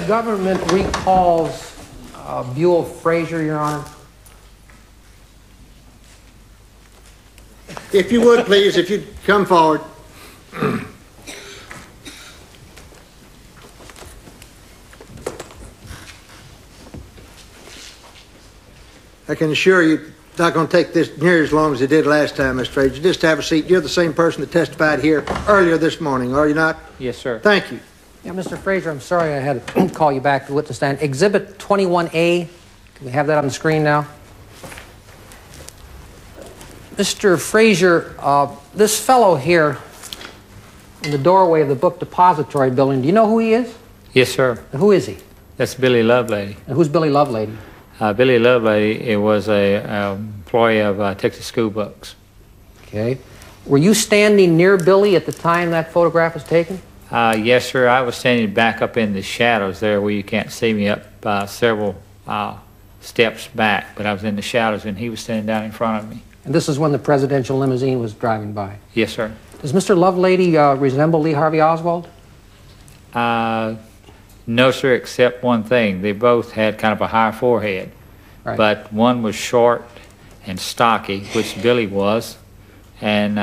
The government recalls Buell Frazier, Your Honor. If you would, please, if you'd come forward. I can assure you it's not going to take this near as long as it did last time, Mr. Frazier. Just have a seat. You're the same person that testified here earlier this morning, are you not? Yes, sir. Thank you. Yeah, Mr. Frazier, I'm sorry I had to call you back to witness stand. Exhibit 21A, can we have that on the screen now? Mr. Frazier, this fellow here in the doorway of the book depository building, do you know who he is? Yes, sir. And who is he? That's Billy Lovelady. And who's Billy Lovelady? Billy Lovelady, it was a employee of Texas School Books. Okay. Were you standing near Billy at the time that photograph was taken? Yes, sir. I was standing back up in the shadows there where you can't see me up several steps back, but I was in the shadows and he was standing down in front of me. And this is when the presidential limousine was driving by? Yes, sir. Does Mr. Lovelady resemble Lee Harvey Oswald? No, sir, except one thing. They both had kind of a high forehead. Right. But one was short and stocky, which Billy was, and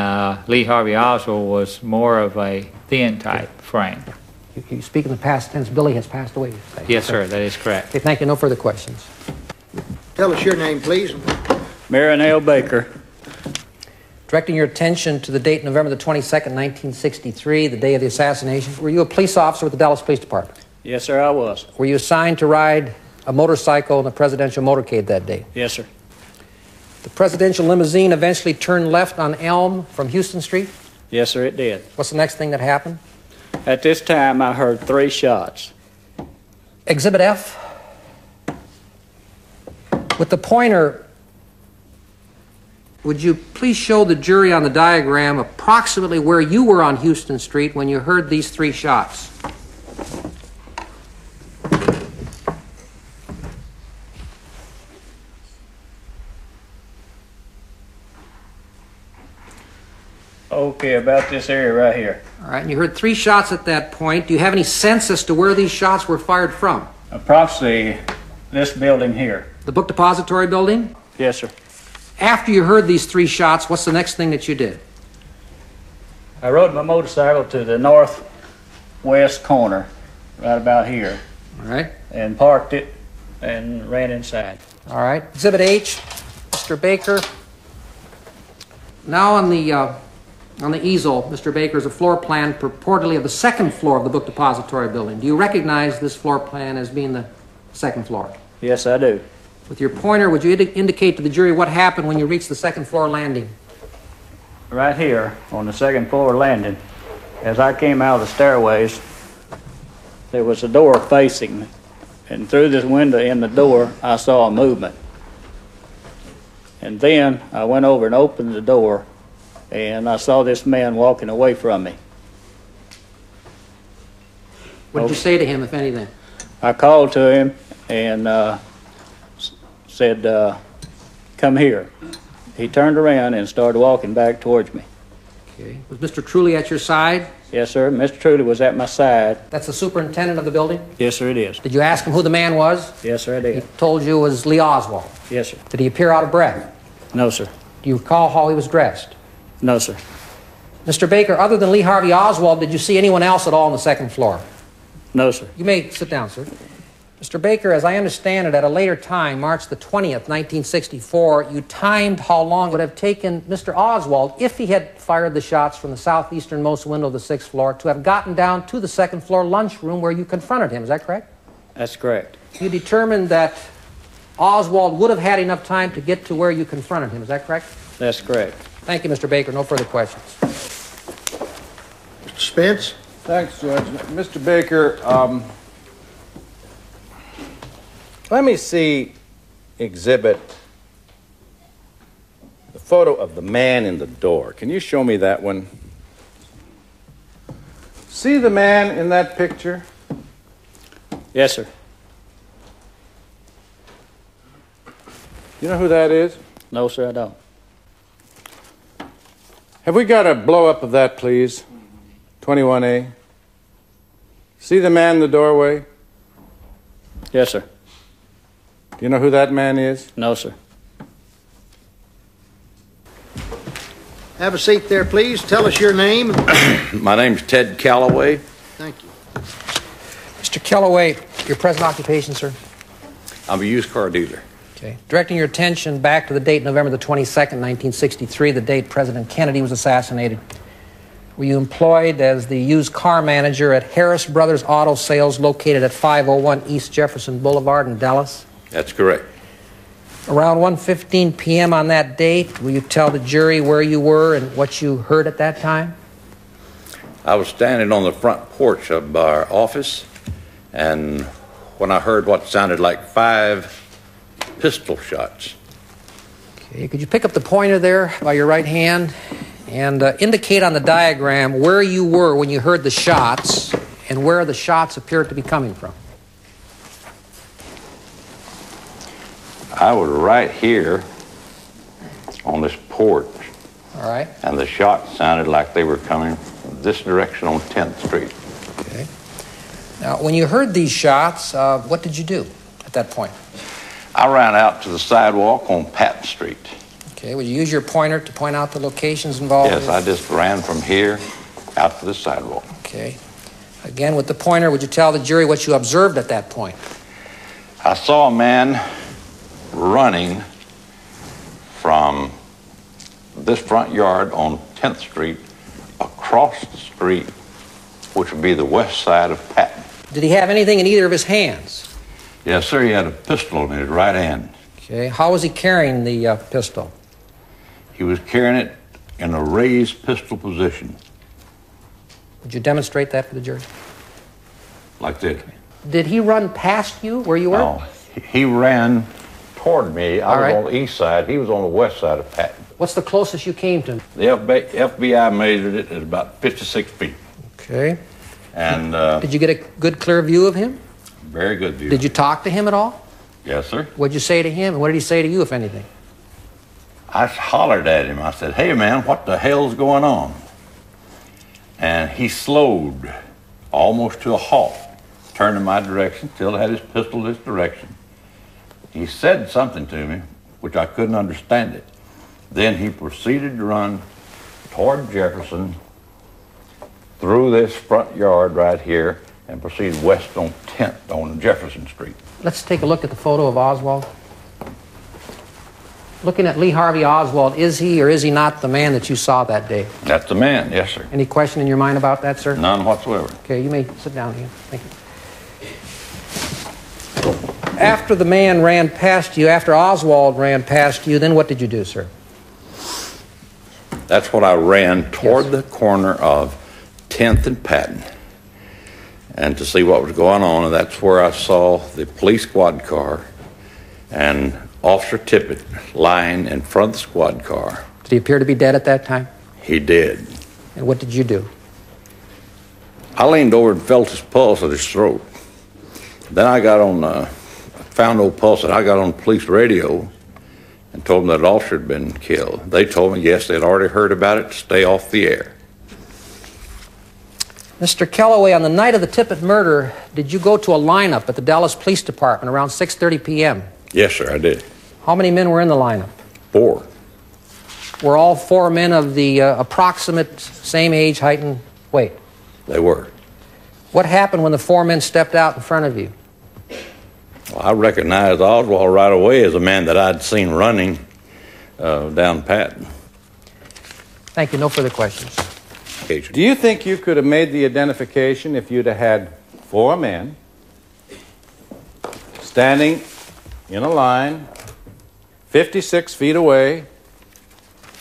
Lee Harvey Oswald was more of a thin type frame. You speak in the past tense. Billy has passed away, you say? Yes, sir, that is correct. Okay, thank you. No further questions. Tell us your name, please. Marion L. Baker. Directing your attention to the date November the 22nd, 1963, the day of the assassination. Were you a police officer with the Dallas Police Department? Yes, sir, I was. Were you assigned to ride a motorcycle in a presidential motorcade that day? Yes, sir. The presidential limousine eventually turned left on Elm from Houston Street? Yes, sir, it did. What's the next thing that happened? At this time, I heard 3 shots. Exhibit F. With the pointer, would you please show the jury on the diagram approximately where you were on Houston Street when you heard these 3 shots? Okay, about this area right here. All right, and you heard 3 shots at that point. Do you have any sense as to where these shots were fired from? Approximately this building here. The book depository building? Yes, sir. After you heard these 3 shots, what's the next thing that you did? I rode my motorcycle to the northwest corner, right about here. All right. And parked it and ran inside. All right. Exhibit H, Mr. Baker. Now on the easel, Mr. Baker, is a floor plan purportedly of the 2nd floor of the book depository building. Do you recognize this floor plan as being the 2nd floor? Yes, I do. With your pointer, would you indicate to the jury what happened when you reached the 2nd floor landing? Right here on the 2nd floor landing, as I came out of the stairways, there was a door facing me. And through this window in the door, I saw a movement. And then I went over and opened the door, and I saw this man walking away from me. What did you say to him, if anything? I called to him and said, come here. He turned around and started walking back towards me. Okay. Was Mr. Truly at your side? Yes, sir. Mr. Truly was at my side. That's the superintendent of the building? Yes, sir, it is. Did you ask him who the man was? Yes, sir, I did. He told you it was Lee Oswald? Yes, sir. Did he appear out of breath? No, sir. Do you recall how he was dressed? No, sir. Mr. Baker, other than Lee Harvey Oswald, did you see anyone else at all on the 2nd floor? No, sir. You may sit down, sir. Mr. Baker, as I understand it, at a later time, March the 20th, 1964, you timed how long it would have taken Mr. Oswald, if he had fired the shots from the southeasternmost window of the 6th floor, to have gotten down to the 2nd floor lunchroom where you confronted him. Is that correct? That's correct. You determined that Oswald would have had enough time to get to where you confronted him. Is that correct? That's correct. Thank you, Mr. Baker. No further questions. Mr. Spence? Thanks, Judge. Mr. Baker, let me see exhibit, the photo of the man in the door. Can you show me that one? See the man in that picture? Yes, sir. You know who that is? No, sir, I don't. Have we got a blow-up of that, please? 21A. See the man in the doorway? Yes, sir. Do you know who that man is? No, sir. Have a seat there, please. Tell us your name. My name's Ted Calloway. Thank you. Mr. Kellaway, your present occupation, sir? I'm a used car dealer. Okay. Directing your attention back to the date November the 22nd, 1963, the date President Kennedy was assassinated. Were you employed as the used car manager at Harris Brothers Auto Sales located at 501 East Jefferson Boulevard in Dallas? That's correct. Around 1:15 p.m. on that date, will you tell the jury where you were and what you heard at that time? I was standing on the front porch of our office, and when I heard what sounded like 5 pistol shots. Okay. Could you pick up the pointer there by your right hand and indicate on the diagram where you were when you heard the shots and where the shots appeared to be coming from? I was right here on this porch, All right. and the shots sounded like they were coming from this direction on 10th Street. Okay. Now, when you heard these shots, what did you do at that point? I ran out to the sidewalk on Patton Street. Okay. Would you use your pointer to point out the locations involved? Yes, I just ran from here out to the sidewalk. Okay. Again, with the pointer, would you tell the jury what you observed at that point? I saw a man running from this front yard on 10th Street across the street, which would be the west side of Patton. Did he have anything in either of his hands? Yes, sir, he had a pistol in his right hand. Okay. How was he carrying the pistol? He was carrying it in a raised pistol position, Would you demonstrate that for the jury? like this. Did he run past you where you were? No, he ran toward me. I All was right. on the east side. He was on the west side of Patton. What's the closest you came to him? The FBI measured it at about 56 feet. Okay. And Did you get a good, clear view of him? very good view. Did you talk to him at all? Yes, sir. What'd you say to him, and what did he say to you, if anything? I hollered at him. I said, "Hey, man, what the hell's going on?" And he slowed almost to a halt, turned in my direction, still had his pistol this direction. He said something to me, which I couldn't understand it. Then he proceeded to run toward Jefferson through this front yard right here and proceeded west on 10th on Jefferson Street. Let's take a look at the photo of Oswald. Looking at Lee Harvey Oswald, is he or is he not the man that you saw that day? That's the man, yes, sir. Any question in your mind about that, sir? None whatsoever. Okay, you may sit down again. Thank you. After the man ran past you, after Oswald ran past you, then what did you do, sir? That's what I ran toward Yes. the corner of 10th and Patton, and to see what was going on, and that's where I saw the police squad car and Officer Tippett lying in front of the squad car. Did he appear to be dead at that time? He did. And what did you do? I leaned over and felt his pulse at his throat. Then I got on, found no pulse, and I got on police radio and told them that an officer had been killed. They told me, yes, they'd already heard about it, to stay off the air. Mr. Kellaway, on the night of the Tippett murder, did you go to a lineup at the Dallas Police Department around 6:30 p.m.? Yes, sir, I did. How many men were in the lineup? 4. Were all 4 men of the approximate same age, height, and weight? They were. What happened when the 4 men stepped out in front of you? Well, I recognized Oswald right away as a man that I'd seen running down Patton. Thank you. No further questions. Do you think you could have made the identification if you'd have had 4 men standing in a line 56 feet away,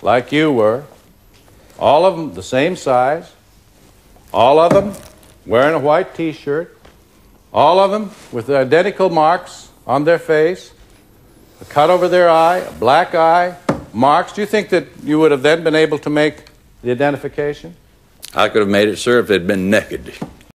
like you were, all of them the same size, all of them wearing a white T-shirt, all of them with identical marks on their face, a cut over their eye, a black eye, marks? Do you think that you would have then been able to make the identification? I could have made it, sir, if they'd been naked.